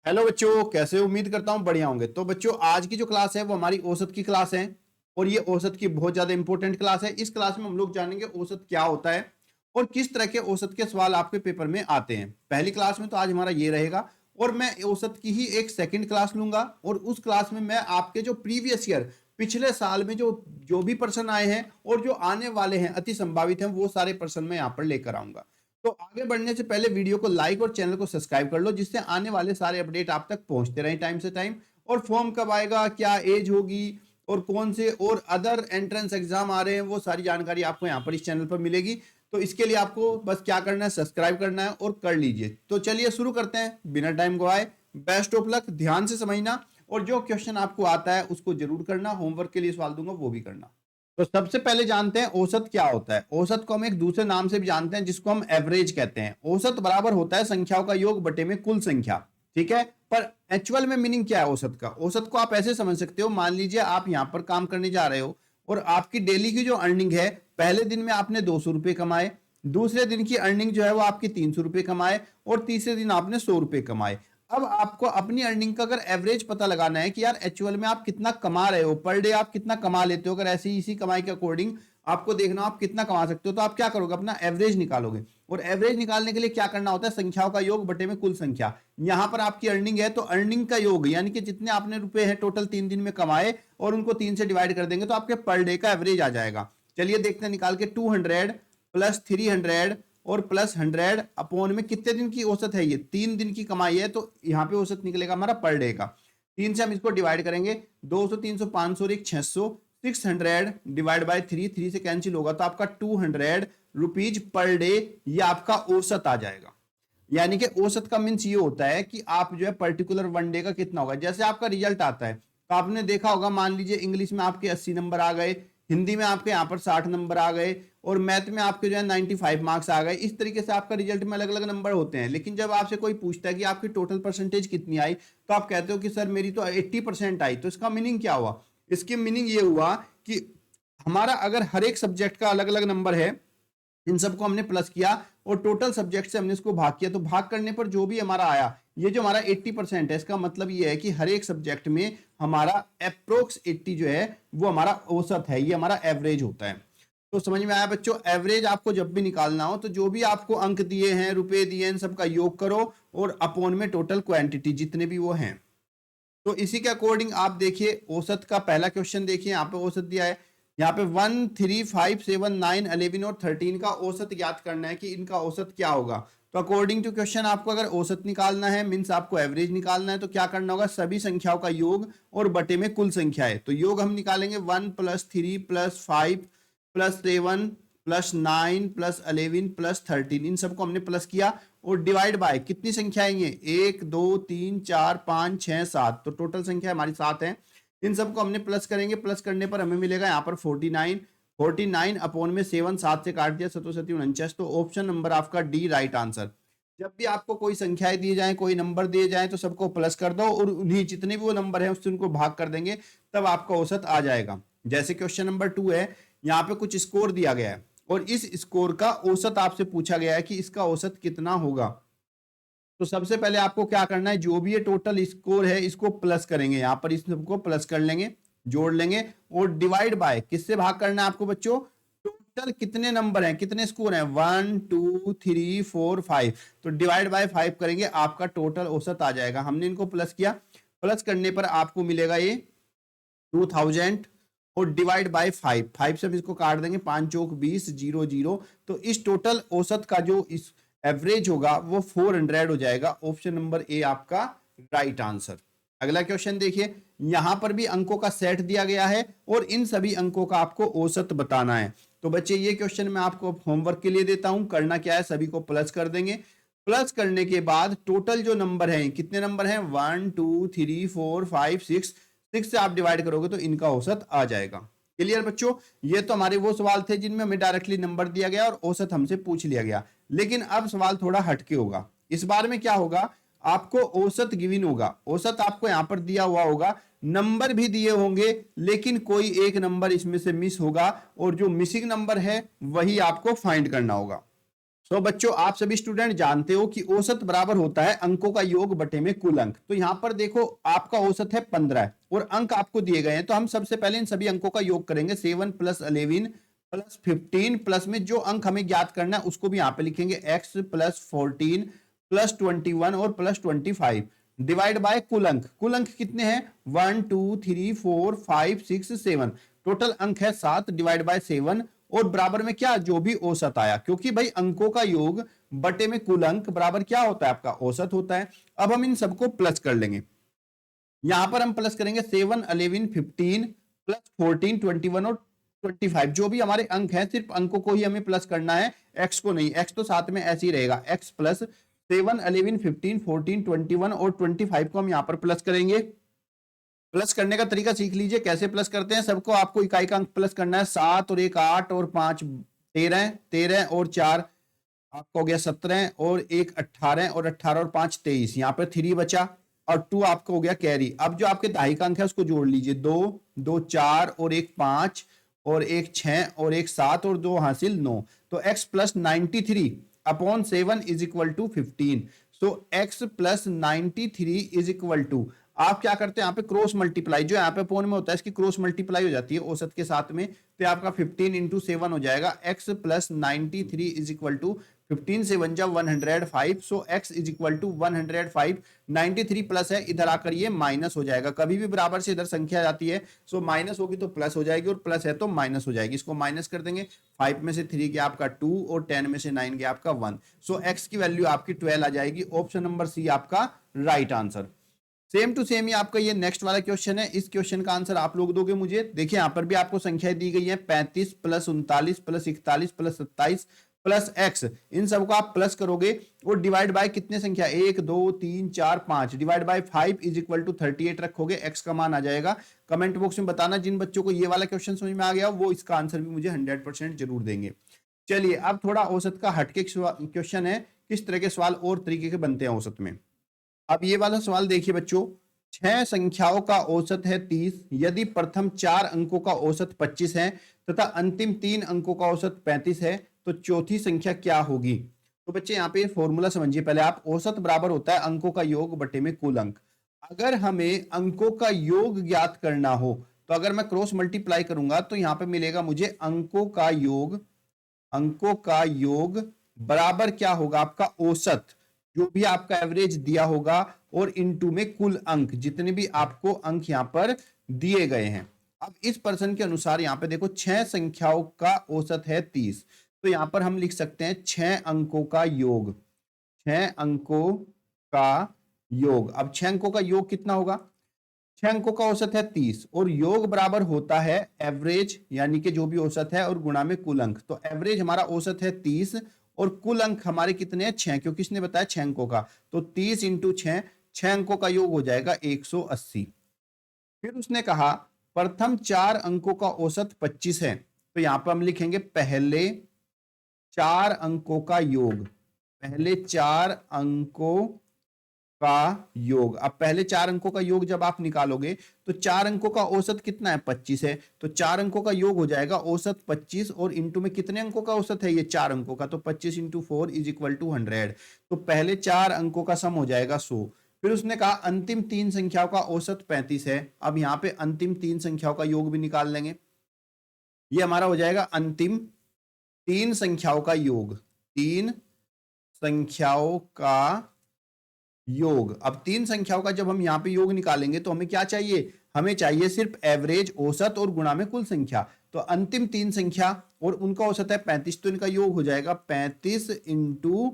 Hello बच्चों, कैसे हो? उम्मीद करता हूँ बढ़िया होंगे। तो बच्चों, आज की जो क्लास है वो हमारी औसत की क्लास है और ये औसत की बहुत ज्यादा इंपॉर्टेंट क्लास है। इस क्लास में हम लोग जानेंगे औसत क्या होता है और किस तरह के औसत के सवाल आपके पेपर में आते हैं। पहली क्लास में तो आज हमारा ये रहेगा और मैं औसत की ही एक सेकंड क्लास लूंगा और उस क्लास में मैं आपके जो प्रीवियस ईयर पिछले साल में जो जो भी पर्सन आए हैं और जो आने वाले हैं अति संभावित हैं वो सारे पर्सन मैं यहाँ पर लेकर आऊंगा। तो आगे बढ़ने से पहले वीडियो को लाइक और चैनल को सब्सक्राइब कर लो जिससे आने वाले सारे अपडेट आप तक पहुंचते रहें टाइम से टाइम। और फॉर्म कब आएगा, क्या एज होगी और कौन से और अदर एंट्रेंस एग्जाम आ रहे हैं, वो सारी जानकारी आपको यहाँ पर इस चैनल पर मिलेगी। तो इसके लिए आपको बस क्या करना है, सब्सक्राइब करना है और कर लीजिए। तो चलिए शुरू करते हैं बिना टाइम गवाए। बेस्ट ऑफ लक, ध्यान से समझना और जो क्वेश्चन आपको आता है उसको जरूर करना। होमवर्क के लिए सवाल दूंगा वो भी करना। तो सबसे पहले जानते हैं औसत क्या होता है। औसत को हम एक दूसरे नाम से भी जानते हैं जिसको हम एवरेज कहते हैं। औसत बराबर होता है संख्याओं का योग बटे में कुल संख्या। ठीक है, पर एक्चुअल में मीनिंग क्या है औसत का? औसत को आप ऐसे समझ सकते हो, मान लीजिए आप यहां पर काम करने जा रहे हो और आपकी डेली की जो अर्निंग है, पहले दिन में आपने 200 रुपए कमाए, दूसरे दिन की अर्निंग जो है वो आपकी 300 रुपए कमाए और तीसरे दिन आपने 100 रुपए कमाए। अब आपको अपनी अर्निंग का अगर एवरेज पता लगाना है कि यार एक्चुअल में आप कितना कमा रहे हो, पर डे आप कितना कमा लेते हो, अगर ऐसी इसी कमाई के अकॉर्डिंग आपको देखना आप कितना कमा सकते हो, तो आप क्या करोगे, अपना एवरेज निकालोगे। और एवरेज निकालने के लिए क्या करना होता है, संख्याओं का योग बटे में कुल संख्या। यहां पर आपकी अर्निंग है तो अर्निंग का योग यानी कि जितने आपने रुपए हैं टोटल 3 दिन में कमाए और उनको 3 से डिवाइड कर देंगे तो आपके पर डे का एवरेज आ जाएगा। चलिए देखते हैं निकाल के। 200 प्लस 300 और प्लस 100 अपॉन में कितने दिन की औसत है, ये 3 दिन की कमाई है तो यहाँ पे औसत निकलेगा हमारा पर डे का। 3 से हम इसको डिवाइड करेंगे, 200 300 500 और 600, 600 डिवाइड बाय 3 से कैंसिल होगा तो आपका 200 रुपीज पर डे ये आपका औसत आ जाएगा। यानी कि औसत का मीन्स ये होता है कि आप जो है पर्टिकुलर वन डे का कितना होगा। जैसे आपका रिजल्ट आता है तो आपने देखा होगा, मान लीजिए इंग्लिश में आपके 80 नंबर आ गए, हिंदी में आपके यहाँ पर 60 नंबर आ गए और मैथ में आपके जो है 95 मार्क्स आ गए। इस तरीके से आपका रिजल्ट में अलग अलग नंबर होते हैं। लेकिन जब आपसे कोई पूछता है कि आपकी टोटल परसेंटेज कितनी आई तो आप कहते हो कि सर मेरी तो 80% आई। तो इसका मीनिंग क्या हुआ? इसकी मीनिंग ये हुआ कि हमारा अगर हर एक सब्जेक्ट का अलग अलग नंबर है, इन सबको हमने प्लस किया और टोटल सब्जेक्ट से हमने इसको भाग किया, तो भाग करने पर जो भी हमारा आया, ये जो हमारा 80% है, इसका मतलब ये है कि हर एक सब्जेक्ट में हमारा अप्रोक्स 80 जो है वो हमारा औसत है, ये हमारा एवरेज होता है। तो समझ में आया बच्चों? एवरेज आपको जब भी निकालना हो तो जो भी आपको अंक दिए हैं, रुपए दिए हैं, इन सबका योग करो और अपॉन में टोटल क्वांटिटी जितने भी वो हैं। तो इसी के अकॉर्डिंग आप देखिए औसत का पहला क्वेश्चन देखिए, यहाँ पे औसत दिया है। यहाँ पे 1 3 5 7 9 11 और 13 का औसत ज्ञात करना है कि इनका औसत क्या होगा। तो अकॉर्डिंग टू क्वेश्चन आपको अगर औसत निकालना है, मीन्स आपको एवरेज निकालना है, तो क्या करना होगा, सभी संख्याओं का योग और बटे में कुल संख्या है। तो योग हम निकालेंगे 1 plus 3 plus 5 plus 7 plus 9 plus 11 plus 13, इन सबको हमने प्लस किया और डिवाइड बाय कितनी संख्या है ये, 1 2 3 4 5 6 7, तो टोटल संख्या हमारी 7 है। इन सबको हमने प्लस करेंगे, प्लस करने पर हमें मिलेगा यहाँ पर 49। 49 अपॉन में 7 7 से काट दिया, 7 7 49, तो ऑप्शन नंबर आपका डी राइट आंसर। जब भी आपको कोई संख्याएं दी जाए, कोई नंबर दिए जाए तो सबको प्लस कर दो और उन्हीं जितने भी वो नंबर है उससे उनको भाग कर देंगे, तब आपका औसत आ जाएगा। जैसे क्वेश्चन नंबर 2 है, यहाँ पे कुछ स्कोर दिया गया है और इस स्कोर का औसत आपसे पूछा गया है कि इसका औसत कितना होगा। तो सबसे पहले आपको क्या करना है, जो भी ये टोटल स्कोर है इसको प्लस करेंगे, यहां पर इस सबको प्लस कर लेंगे, जोड़ लेंगे और डिवाइड बाय किससे भाग करना है आपको बच्चों, टोटल कितने नंबर हैं, कितने स्कोर हैं, 1 2 3 4 5, तो डिवाइड बाय 5 करेंगे, आपका टोटल औसत आ जाएगा। हमने इनको प्लस किया, प्लस करने पर आपको मिलेगा ये 2000 और डिवाइड बाय 5, 5 से हम इसको काट देंगे, 5 चौक 20 0 0, तो इस टोटल औसत का जो इस एवरेज होगा वो 400 हो जाएगा। ऑप्शन नंबर ए आपका राइट आंसर। अगला क्वेश्चन देखिए, यहां पर भी अंकों का सेट दिया गया है और इन सभी अंकों का आपको औसत बताना है। तो बच्चे ये क्वेश्चन मैं आपको होमवर्क के लिए देता हूं, करना क्या है, सभी को प्लस कर देंगे। प्लस करने के बाद टोटल जो नंबर है, कितने नंबर हैं, 1 2 3 4 5 6, 6 से आप डिवाइड करोगे तो इनका औसत आ जाएगा। क्लियर बच्चों? ये तो हमारे वो सवाल थे जिनमें हमें डायरेक्टली नंबर दिया गया और औसत हमसे पूछ लिया गया। लेकिन अब सवाल थोड़ा हटके होगा। इस बार में क्या होगा, आपको औसत गिवन होगा, औसत आपको यहां पर दिया हुआ होगा, नंबर भी दिए होंगे, लेकिन कोई एक नंबर इसमें से मिस होगा और जो मिसिंग नंबर है वही आपको फाइंड करना होगा। तो बच्चों आप सभी स्टूडेंट जानते हो कि औसत बराबर होता है अंकों का योग बटे में कुल अंक। तो यहां पर देखो आपका औसत है 15 और अंक आपको दिए गए हैं, तो हम सबसे पहले इन सभी अंकों का योग करेंगे। 7 प्लस 11 प्लस 15 प्लस में जो अंक हमें ज्ञात करना है उसको भी यहाँ पे लिखेंगे x प्लस 14 प्लस 21 और प्लस 25 डिवाइड बाय कुल अंक। कुल अंक कितने हैं? 1 2 3 4 5 6 7, टोटल अंक है 7 डिवाइड बाय 7 और बराबर में क्या? जो भी औसत आया, क्योंकि भाई अंकों का योग बटे में कुल अंक बराबर क्या होता है? आपका औसत होता है। अब हम इन सबको प्लस कर लेंगे। यहां पर हम प्लस करेंगे 7 11 15 प्लस 14 21 और 25, जो भी हमारे अंक हैं सिर्फ अंकों को ही हमें प्लस करना है, एक्स को नहीं। एक्स तो साथ में ऐसे ही रहेगा, एक्स प्लस 7 11 15 14 21 और 25 को हम यहां पर प्लस करेंगे। प्लस करने का तरीका सीख लीजिए, कैसे प्लस करते हैं। सबको आपको इकाई का अंक प्लस करना है। 7 और 1 8 और 5 13, 13 और 4 आपका हो गया 17 और 1 18 और 18 और 5 23, यहाँ पर 3 बचा और 2 आपका हो गया कैरी। अब जो आपके दहाई का अंक है उसको जोड़ लीजिए, 2 2 4 और 1 5 और 1 6 और 1 7 और 2 हासिल 9। तो x plus 93 upon 7 is equal to 15। So x plus 93 is equal to, आप क्या करते हैं यहाँ पे क्रॉस मल्टीप्लाई, जो यहाँ पे अपॉन में होता है इसकी क्रॉस मल्टीप्लाई हो जाती है औसत के साथ में, तो आपका 15 इंटू 7 हो जाएगा। x plus 93 is equal to 15 से 1 जा 105, so x is equal to 105। 93 plus है, इधर आकर ये माइनस हो जाएगा। कभी भी बराबर से इधर संख्या जाती है, सो माइनस होगी तो प्लस हो जाएगी और प्लस है तो माइनस हो जाएगी। इसको माइनस कर देंगे, 5 में से 3 गया आपका 2 और 10 में से 9 गया आपका 1। सो x की वैल्यू आपकी 12 आ जाएगी। ऑप्शन नंबर सी आपका right answer. Same to same ही आपका ये नेक्स्ट वाला क्वेश्चन है। इस क्वेश्चन का आंसर आप लोग दोगे मुझे। देखिए यहाँ पर भी आपको संख्या दी गई है, 35 plus 39 plus 41 plus 27 plus x. इन सबको आप प्लस करोगे और डिवाइड बाय कितने संख्या, 1 2 3 4 5 divide by 5 is equal to 38 रखोगे, एक्स का मान आ जाएगा। कमेंट बॉक्स में बताना जिन बच्चों को ये वाला क्वेश्चन समझ में आ गया वो इसका आंसर भी मुझे 100% जरूर देंगे। चलिए अब थोड़ा औसत का हटके क्वेश्चन है, किस तरह के सवाल और तरीके के बनते हैं औसत में। अब ये वाला सवाल देखिए बच्चों, 6 संख्याओं का औसत है 30, यदि प्रथम 4 अंकों का औसत 25 है तथा अंतिम 3 अंकों का औसत 35 है तो चौथी संख्या क्या होगी। तो बच्चे यहाँ पे फॉर्मूला समझिए पहले आप। औसत बराबर होता है अंकों का योग बटे में कुल अंक। अगर हमें अंकों का योग ज्ञात करना हो तो अगर मैं क्रॉस मल्टीप्लाई करूंगा तो यहाँ पे मिलेगा मुझे अंकों का योग, अंकों का योग बराबर क्या होगा आपका औसत, जो भी आपका एवरेज दिया होगा, और इनटू में कुल अंक, जितने भी आपको अंक यहां पर दिए गए हैं। अब इस पर्सन के अनुसार यहां पे देखो 6 संख्याओं का औसत है 30, तो यहां पर हम लिख सकते हैं 6 अंकों का योग, 6 अंकों का योग। अब 6 अंकों का योग कितना होगा? 6 अंकों का औसत है 30 और योग बराबर होता है एवरेज, यानी कि जो भी औसत है और गुणा में कुल अंक। तो एवरेज हमारा औसत है 30 और कुल अंक हमारे कितने हैं? 6, क्योंकि इसने बताया 6 अंकों का। तो 30 इंटू 6, 6 अंकों का योग हो जाएगा 180। फिर उसने कहा प्रथम 4 अंकों का औसत 25 है, तो यहां पर हम लिखेंगे पहले 4 अंकों का योग, पहले 4 अंकों का योग। अब पहले 4 अंकों का योग जब आप निकालोगे तो 4 अंकों का औसत कितना है? 25 है, तो 4 अंकों का योग हो जाएगा औसत 25 और इंटू में कितने अंकों का औसत है? ये 4 अंकों का, तो 25 इंटू 4 इज इक्वल टू 100। तो पहले 4 अंकों का सम हो जाएगा 100। फिर उसने कहा अंतिम 3 संख्याओं का औसत 35 है। अब यहाँ पे अंतिम 3 संख्याओं का योग भी निकाल लेंगे। ये हमारा हो जाएगा अंतिम 3 संख्याओं का योग, 3 संख्याओं का योग। अब 3 संख्याओं का जब हम यहाँ पे योग निकालेंगे तो हमें क्या चाहिए? हमें चाहिए सिर्फ एवरेज, औसत और गुणा में कुल संख्या। तो अंतिम 3 संख्या और उनका औसत है 35, तो इनका योग हो जाएगा 35 इंटू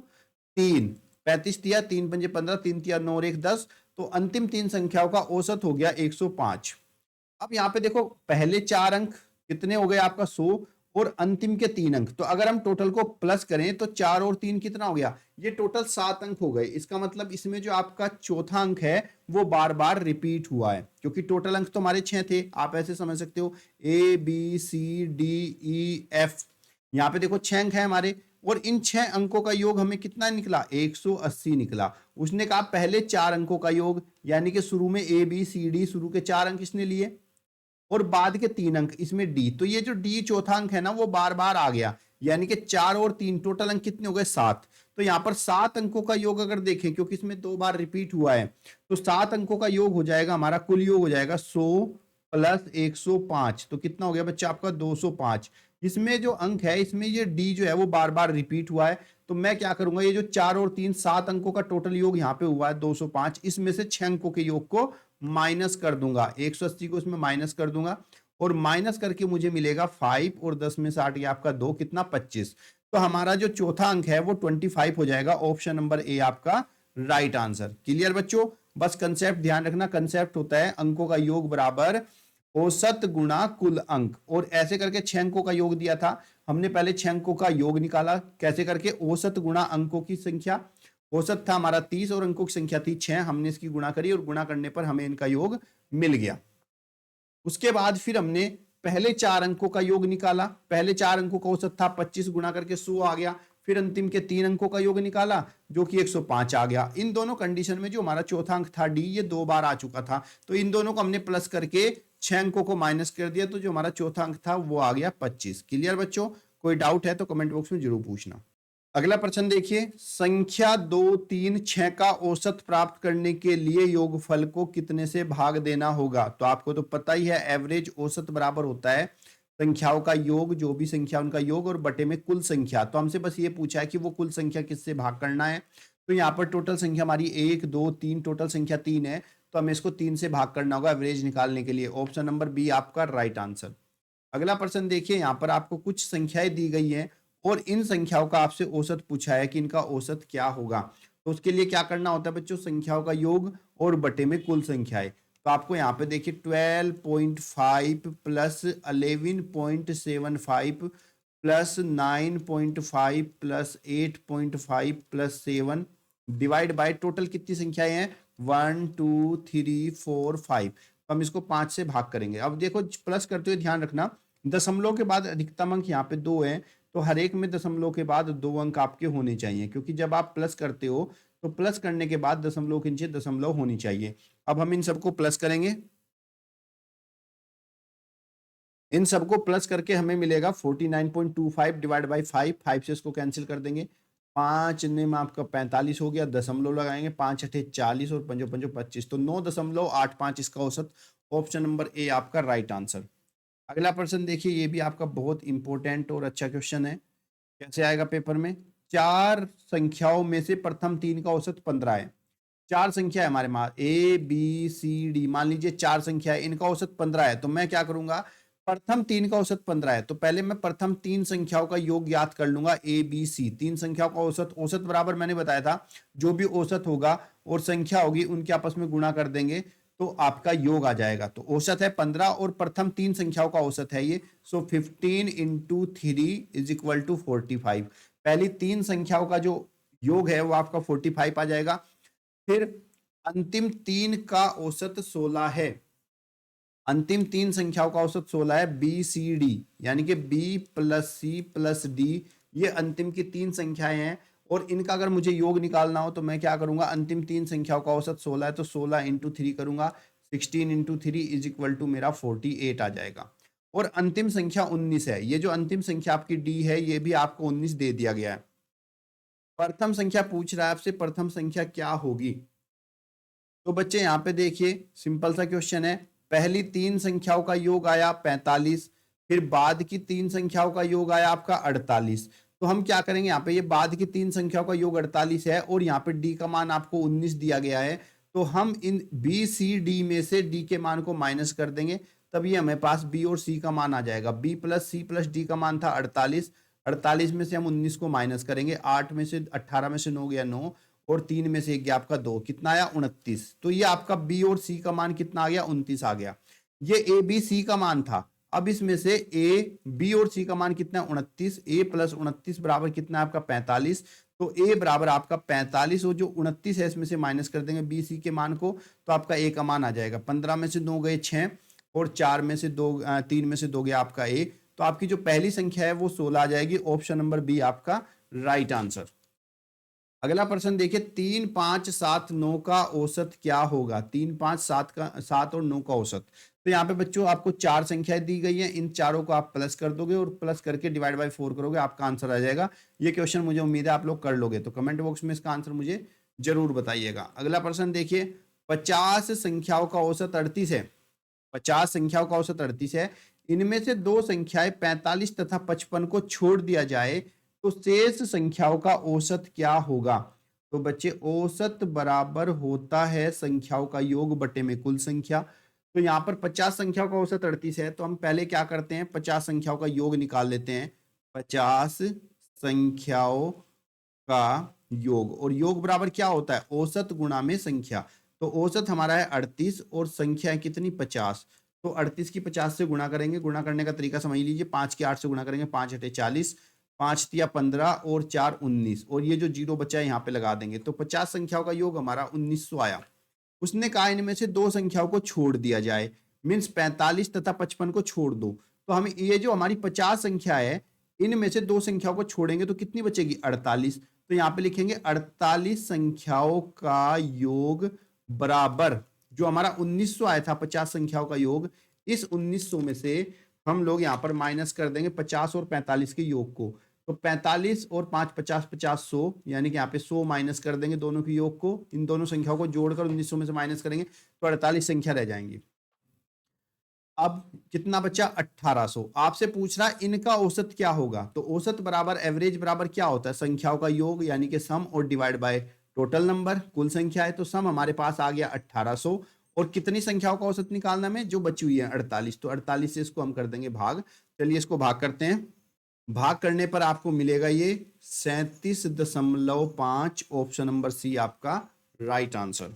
3, 35 दिया 3 पंजे 15, 3 तिया 9 और 1 10, तो अंतिम 3 संख्याओं का औसत हो गया 105। अब यहाँ पे देखो पहले 4 अंक कितने हो गए आपका 100 और अंतिम के 3 अंक, तो अगर हम टोटल को प्लस करें तो 4 और 3 कितना हो गया? ये टोटल 7 अंक हो गए। इसका मतलब इसमें जो आपका चौथा अंक है वो बार बार रिपीट हुआ है, क्योंकि टोटल अंक तो हमारे 6 थे। आप ऐसे समझ सकते हो A B C D E F, यहाँ पे देखो 6 अंक है हमारे और इन 6 अंकों का योग हमें कितना निकला? 180 निकला। उसने कहा पहले 4 अंकों का योग, यानी कि शुरू में A B C D शुरू के 4 अंक इसने लिए और बाद के 3 अंक इसमें डी, तो ये जो डी चौथा अंक है ना वो बार बार आ गया। यानी कि 4 और 3 टोटल अंक कितने हो गए 7। तो यहाँ पर 7 अंकों का योग अगर देखें, क्योंकि इसमें 2 बार रिपीट हुआ है, तो 7 अंकों का योग हो जाएगा, हमारा कुल योग हो जाएगा 100 प्लस 105। तो कितना हो गया बच्चा आपका 205। इसमें जो अंक है, इसमें ये डी जो है वो बार बार रिपीट हुआ है, तो मैं क्या करूंगा, ये जो 4 और 3 7 अंकों का टोटल योग यहाँ पे हुआ है 205, इसमें से 6 अंकों के योग को माइनस कर दूंगा, 180 को इसमें माइनस कर दूंगा, और माइनस करके मुझे मिलेगा 5, और 10 में से 8 गया आपका 2, कितना 25। तो हमारा जो चौथा अंक है वो 25 हो जाएगा। ऑप्शन नंबर ए आपका राइट आंसर। क्लियर बच्चों? बस कंसेप्ट ध्यान रखना, कंसेप्ट होता है अंकों का योग बराबर औसत गुणा कुल अंक, और ऐसे करके 6 अंकों का योग दिया था, हमने पहले 6 अंकों का योग निकाला, कैसे करके, औसत गुणा अंकों की संख्या, औसत था हमारा 30 और अंकों की संख्या थी 6, हमने इसकी गुणा करी और गुणा करने पर हमें इनका योग मिल गया। उसके बाद फिर हमने पहले 4 अंकों का योग निकाला, पहले 4 अंकों का औसत था 25, गुणा करके 100 आ गया, फिर अंतिम के 3 अंकों का योग निकाला जो कि 105 आ गया। इन दोनों कंडीशन में जो हमारा चौथा अंक था डी, ये 2 बार आ चुका था, तो इन दोनों को हमने प्लस करके 6 अंकों को माइनस कर दिया, तो जो हमारा चौथा अंक था वो आ गया 25। क्लियर बच्चों? कोई डाउट है तो कमेंट बॉक्स में जरूर पूछना। अगला प्रश्न देखिए, संख्या 2 3 6 का औसत प्राप्त करने के लिए योगफल को कितने से भाग देना होगा? तो आपको तो पता ही है, एवरेज औसत बराबर होता है संख्याओं का योग, जो भी संख्या उनका योग, और बटे में कुल संख्या। तो हमसे बस ये पूछा है कि वो कुल संख्या किससे भाग करना है। तो यहाँ पर टोटल संख्या हमारी 1 2 3, टोटल संख्या 3 है, तो हमें इसको 3 से भाग करना होगा एवरेज निकालने के लिए। ऑप्शन नंबर बी आपका राइट आंसर। अगला प्रश्न देखिए, यहाँ पर आपको कुछ संख्याएं दी गई हैं और इन संख्याओं का आपसे औसत पूछा है कि इनका औसत क्या होगा। तो उसके लिए क्या करना होता है बच्चों, संख्याओं का योग और बटे में कुल संख्याएं। तो आपको यहाँ पे देखिए 12.5 plus 11.75 plus 9.5 plus 8.5 plus 7 divide by total कितनी संख्याएं हैं, 1 2 3 4 5। तो हम इसको 5 से भाग करेंगे। अब देखो प्लस करते हुए ध्यान रखना, दशमलव के बाद अधिकतम अंक यहाँ पे 2 है, तो हर एक में दशमलव के बाद 2 अंक आपके होने चाहिए, क्योंकि जब आप प्लस करते हो तो प्लस करने के बाद दशमलव के नीचे दशमलव होनी चाहिए। अब हम इन सबको प्लस करेंगे, इन सबको प्लस करके हमें मिलेगा 49.25 डिवाइड बाई 5, 5 से इसको कैंसिल कर देंगे, 5 में आपका 45 हो गया, दशमलव लगाएंगे, 5 अठे 40 और 5 5 25, तो 9.85 इसका औसत। ऑप्शन नंबर ए आपका राइट आंसर। अगला प्रश्न देखिए, ये भी आपका बहुत इंपॉर्टेंट और अच्छा क्वेश्चन है। कैसे आएगा पेपर में, 4 संख्याओं में से प्रथम 3 का औसत 15 है। 4 संख्या है हमारे पास ए बी सी डी, मान लीजिए 4 संख्या है, इनका औसत 15 है। तो मैं क्या करूंगा, प्रथम 3 का औसत 15 है, तो पहले मैं प्रथम 3 संख्याओं का योग ज्ञात कर लूंगा, ए बी सी, 3 संख्याओं का औसत। औसत बराबर मैंने बताया था, जो भी औसत होगा और संख्या होगी उनके आपस में गुणा कर देंगे तो आपका योग आ जाएगा। तो औसत है 15 और प्रथम 3 संख्याओं का औसत है ये, सो 15 इंटू 3 इज इक्वल टू 45। पहली 3 संख्याओं का जो योग है वो आपका 45 आ जाएगा। फिर अंतिम 3 का औसत 16 है, अंतिम 3 संख्याओं का औसत 16 है, बी सी डी, यानी कि B plus C plus D, ये अंतिम की 3 संख्याएं हैं, और इनका अगर मुझे योग निकालना हो तो मैं क्या करूंगा, अंतिम 3 संख्याओं का औसत 16 है, तो 16 इंटू 3 करूंगा, 16 इंटू 3 इज इक्वल टू मेरा 48 आ जाएगा। और अंतिम संख्या 19 है, ये जो अंतिम संख्या आपकी डी है ये भी आपको 19 दे दिया गया है। प्रथम संख्या पूछ रहा है आपसे, प्रथम संख्या क्या होगी? तो बच्चे यहाँ पे देखिए सिंपल सा क्वेश्चन है, पहली 3 संख्याओं का योग आया 45, फिर बाद की 3 संख्याओं का योग आया आपका 48। तो हम क्या करेंगे, यहाँ पे ये बाद की 3 संख्याओं का योग 48 है और यहाँ पे डी का मान आपको 19 दिया गया है, तो हम इन बी सी डी में से डी के मान को माइनस कर देंगे, तब ये हमें पास बी और सी का मान आ जाएगा। B plus C plus D का मान था 48, 48 में से हम 19 को माइनस करेंगे, 8 में से 18 में से 9 गया 9, और 3 में से 1 गया आपका 2, कितना आया 29। तो ये आपका बी और सी का मान कितना आ गया, 29 आ गया। ये ए बी सी का मान था, अब इसमें से ए बी और सी का मान कितना है 29, ए प्लस 29 बराबर कितना है आपका 45, तो ए बराबर आपका 45, और जो 29 है इसमें से माइनस कर देंगे बी सी के मान को, तो आपका ए का मान आ जाएगा। 15 में से 9 गए 6, और 4 में से 2 3 में से 2 गया आपका ए, तो आपकी जो पहली संख्या है वो 16 आ जाएगी। ऑप्शन नंबर बी आपका राइट आंसर। अगला प्रश्न देखिए, 3 5 7 9 का औसत क्या होगा? 3 5 7 का 7 और 9 का औसत। तो यहाँ पे बच्चों आपको 4 संख्याएं दी गई हैं, इन चारों को आप प्लस कर दोगे और प्लस करके डिवाइड बाय 4 करोगे, आपका आंसर आ जाएगा। ये क्वेश्चन मुझे उम्मीद है आप लोग कर लोगे, तो कमेंट बॉक्स में इसका आंसर मुझे जरूर बताइएगा। अगला प्रश्न देखिए, 50 संख्याओं का औसत 38 है। 50 संख्याओं का औसत 38 है, इनमें से दो संख्याएं 45 तथा 55 को छोड़ दिया जाए तो शेष संख्याओं का औसत क्या होगा? तो बच्चे औसत बराबर होता है संख्याओं का योग बटे में कुल संख्या। तो यहाँ पर 50 संख्याओं का औसत 38 है, तो हम पहले क्या करते हैं, 50 संख्याओं का योग निकाल लेते हैं। 50 संख्याओं का योग, और योग बराबर क्या होता है, औसत गुणा में संख्या। तो औसत हमारा है 38 और संख्या है कितनी, 50। तो 38 की 50 से गुणा करेंगे, गुणा करने का तरीका समझ लीजिए, 5 की 8 से गुणा करेंगे, 5 अटे 40, 5 तिया 15 और 4 19, और ये जो जीरो बचा है यहाँ पे लगा देंगे। तो 50 संख्याओं का योग हमारा 1900 आया। उसने कहा इनमें से दो संख्याओं को छोड़ दिया जाए, मीन्स 45 तथा 55 को छोड़ दो। तो हम ये जो हमारी 50 संख्या है, इनमें से दो संख्याओं को छोड़ेंगे तो कितनी बचेगी, 48। तो यहाँ पे लिखेंगे 48 संख्याओं का योग बराबर, जो हमारा 1900 आया था 50 संख्याओं का योग, इस 1900 में से हम लोग यहाँ पर माइनस कर देंगे 50 और 45 के योग को। तो 45 और 5 50 50 100, यानी कि यहाँ पे 100 माइनस कर देंगे दोनों के योग को, इन दोनों संख्याओं को जोड़कर 1900 में से माइनस करेंगे तो 48 संख्या रह जाएंगी। अब कितना बचा, 1800। आपसे पूछ रहा है इनका औसत क्या होगा, तो औसत बराबर एवरेज बराबर क्या होता है, संख्याओं का योग यानी कि सम और डिवाइड बाय टोटल नंबर, कुल संख्या है। तो सम हमारे पास आ गया 1800, और कितनी संख्याओं का औसत निकालना में, जो बची हुई है 48। तो 48 से इसको हम कर देंगे भाग। चलिए इसको भाग करते हैं। भाग करने पर आपको मिलेगा ये 37.5। ऑप्शन नंबर सी आपका राइट आंसर।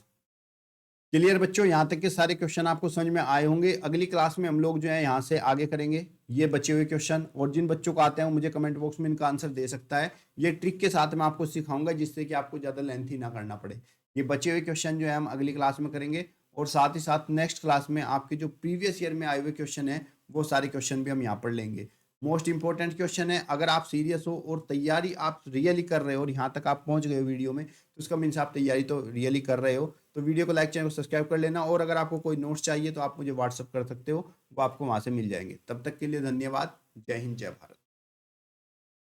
क्लियर बच्चों, यहाँ तक के सारे क्वेश्चन आपको समझ में आए होंगे। अगली क्लास में हम लोग जो है यहाँ से आगे करेंगे ये बचे हुए क्वेश्चन, और जिन बच्चों को आते हैं मुझे कमेंट बॉक्स में इनका आंसर दे सकता है। ये ट्रिक के साथ मैं आपको सिखाऊंगा जिससे कि आपको ज़्यादा लेंथी ना करना पड़े। ये बचे हुए क्वेश्चन जो है हम अगली क्लास में करेंगे, और साथ ही साथ नेक्स्ट क्लास में आपके जो प्रीवियस ईयर में आए हुए क्वेश्चन है वो सारे क्वेश्चन भी हम यहाँ पर लेंगे। मोस्ट इंपॉर्टेंट क्वेश्चन है, अगर आप सीरियस हो और तैयारी आप रियली कर रहे हो और यहाँ तक आप पहुँच गए हो वीडियो में, तो उसका मीन्स आप तैयारी तो रियली कर रहे हो। तो वीडियो को लाइक, चैनल को सब्सक्राइब कर लेना, और अगर आपको कोई नोट्स चाहिए तो आप मुझे व्हाट्सअप कर सकते हो, वो आपको वहाँ से मिल जाएंगे। तब तक के लिए धन्यवाद। जय हिंद, जय भारत।